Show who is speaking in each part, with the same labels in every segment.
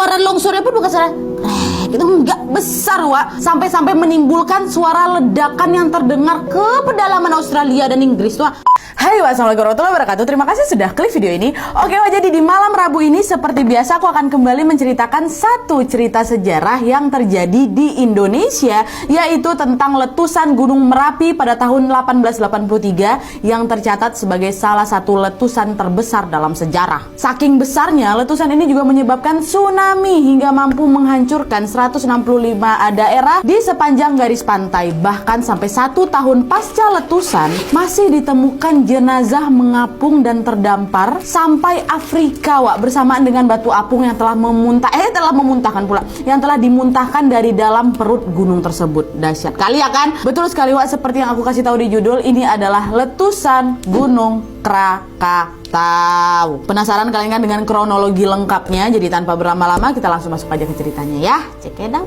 Speaker 1: Suara longsornya pun bukan suara itu enggak besar, Wak. Sampai-sampai menimbulkan suara ledakan yang terdengar ke pedalaman Australia dan Inggris, Wak. Hai, wassalamualaikum warahmatullahi wabarakatuh. Terima kasih sudah klik video ini. Oke, Wak, jadi di malam Rabu ini seperti biasa aku akan kembali menceritakan satu cerita sejarah yang terjadi di Indonesia, yaitu tentang letusan Gunung Merapi pada tahun 1883 yang tercatat sebagai salah satu letusan terbesar dalam sejarah. Saking besarnya, letusan ini juga menyebabkan tsunami hingga mampu menghancurkan 165 daerah di sepanjang garis pantai. Bahkan sampai 1 tahun pasca letusan masih ditemukan jenazah mengapung dan terdampar sampai Afrika, Wak, bersamaan dengan batu apung yang telah dimuntahkan dari dalam perut gunung tersebut. Dahsyat kali ya kan? Betul sekali, Wak, seperti yang aku kasih tahu di judul, ini adalah letusan Gunung Krakatau. Penasaran kalian kan dengan kronologi lengkapnya? Jadi tanpa berlama-lama kita langsung masuk aja ke ceritanya ya. Check it out.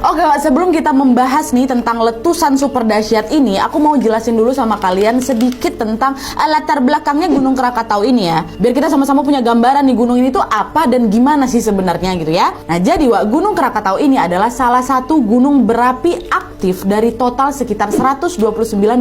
Speaker 1: Oke, Wak, sebelum kita membahas nih tentang letusan super dahsyat ini, aku mau jelasin dulu sama kalian sedikit tentang latar belakangnya Gunung Krakatau ini ya. Biar kita sama-sama punya gambaran nih gunung ini tuh apa dan gimana sih sebenarnya gitu ya. Nah, jadi, Wak, Gunung Krakatau ini adalah salah satu gunung berapi aktif dari total sekitar 129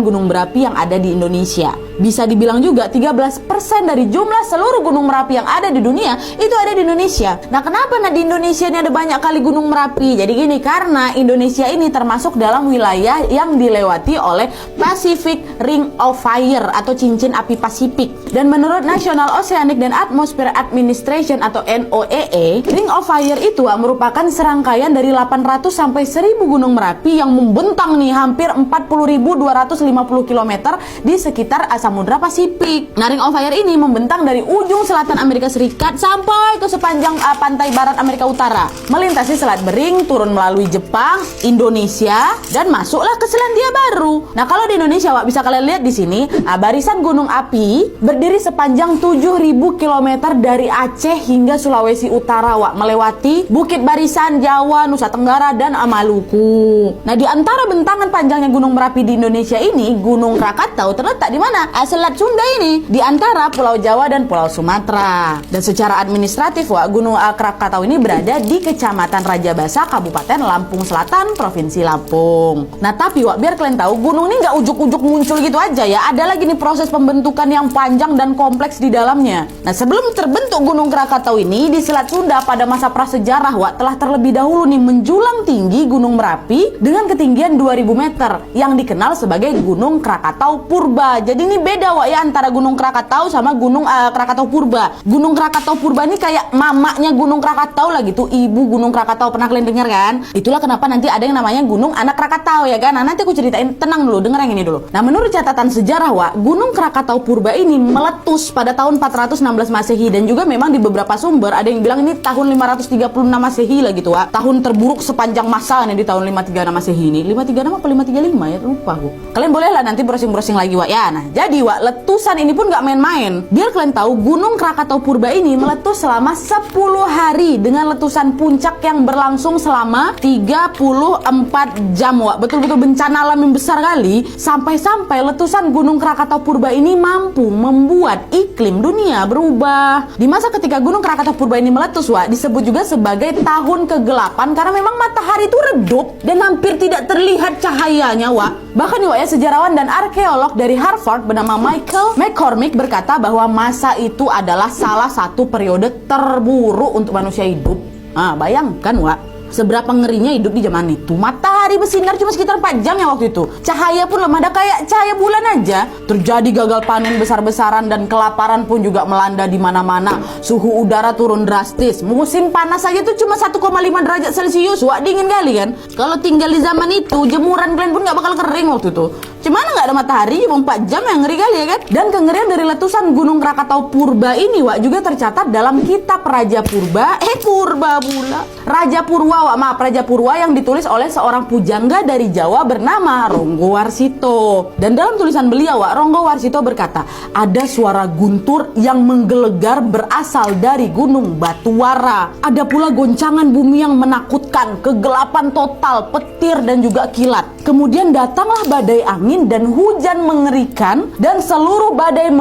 Speaker 1: gunung berapi yang ada di Indonesia. Bisa dibilang juga 13% dari jumlah seluruh gunung merapi yang ada di dunia itu ada di Indonesia. Nah, kenapa di Indonesia ini ada banyak kali gunung merapi? Jadi gini, karena Indonesia ini termasuk dalam wilayah yang dilewati oleh Pacific Ring of Fire atau cincin api Pasifik. Dan menurut National Oceanic and Atmospheric Administration atau NOAA, Ring of Fire itu merupakan serangkaian dari 800 sampai 1000 gunung merapi yang membentang nih hampir 40.250 km di sekitar Samudra Pasifik. Nah, Ring of Fire ini membentang dari ujung selatan Amerika Serikat sampai ke sepanjang pantai barat Amerika Utara, melintasi Selat Bering, turun melalui Jepang, Indonesia, dan masuklah ke Selandia Baru. Nah, kalau di Indonesia, Wak, bisa kalian lihat di sini, barisan gunung api berdiri sepanjang 7.000 km dari Aceh hingga Sulawesi Utara, Wak, melewati Bukit Barisan, Jawa, Nusa Tenggara, dan Maluku. Nah, di antara bentangan panjangnya Gunung Merapi di Indonesia ini, Gunung Krakatau terletak di mana? Selat Sunda ini, di antara Pulau Jawa dan Pulau Sumatera. Dan secara administratif, Wak, Gunung Krakatau ini berada di Kecamatan Rajabasa, Kabupaten Lampung Selatan, Provinsi Lampung. Nah, tapi, Wak, biar kalian tahu, gunung ini nggak ujuk-ujuk muncul gitu aja ya. Ada lagi nih proses pembentukan yang panjang dan kompleks di dalamnya. Nah, sebelum terbentuk Gunung Krakatau ini, di Selat Sunda pada masa prasejarah, Wak, telah terlebih dahulu nih menjulang tinggi Gunung Merapi dengan ketinggian 2000 meter yang dikenal sebagai Gunung Krakatau Purba. Jadi ini beda, Wak, ya, antara Gunung Krakatau sama Gunung Krakatau Purba. Gunung Krakatau Purba ini kayak mamanya Gunung Krakatau lah gitu, ibu Gunung Krakatau. Pernah kalian dengar kan? Itulah kenapa nanti ada yang namanya Gunung Anak Krakatau ya kan? Nah, nanti aku ceritain, tenang dulu, denger yang ini dulu. Nah, menurut catatan sejarah, Wak, Gunung Krakatau Purba ini meletus pada tahun 416 Masehi, dan juga memang di beberapa sumber ada yang bilang ini tahun 536 Masehi lah gitu, Wak. Tahun terburuk sepanjang masa nih di tahun 536 Masehi ini. 536 apa 535 ya? Lupa aku. Kalian boleh lah nanti browsing-browsing lagi, Wak, ya. Nah, jadi, Wak, letusan ini pun gak main-main. Biar kalian tahu, Gunung Krakatau Purba ini meletus selama 10 hari dengan letusan puncak yang berlangsung selama 34 jam, Wak. Betul-betul bencana alam yang besar kali. Sampai-sampai letusan Gunung Krakatau Purba ini mampu membuat iklim dunia berubah. Di masa ketika Gunung Krakatau Purba ini meletus, Wak, disebut juga sebagai tahun ke-8 karena memang matahari itu redup dan hampir tidak terlihat cahayanya, Wak. Bahkan, Wak, ya, sejarawan dan arkeolog dari Harvard bernama Michael McCormick berkata bahwa masa itu adalah salah satu periode terburuk untuk manusia hidup. Nah, bayangkan, Wak, seberapa ngerinya hidup di zaman itu. Matahari bersinar cuma sekitar 4 jam ya waktu itu. Cahaya pun lemah, ada kayak cahaya bulan aja. Terjadi gagal panen besar-besaran dan kelaparan pun juga melanda di mana-mana. Suhu udara turun drastis. Musim panas saja tuh cuma 1,5 derajat Celcius. Wah, dingin kali kan? Kalau tinggal di zaman itu, jemuran kalian pun gak bakal kering waktu itu. Cuman nggak ada matahari, cuma 4 jam, yang ngeri kali ya kan? Dan kengerian dari letusan Gunung Krakatau Purba ini, Wak, juga tercatat dalam kitab Raja Purba. Purba pula. Raja Purwa Awak Ma Prajapurwa yang ditulis oleh seorang pujangga dari Jawa bernama Ronggo Warsito. Dan dalam tulisan beliau, Ronggo Warsito berkata, ada suara guntur yang menggelegar berasal dari Gunung Batuwara. Ada pula goncangan bumi yang menakutkan, kegelapan total, petir dan juga kilat. Kemudian datanglah badai angin dan hujan mengerikan, dan seluruh badai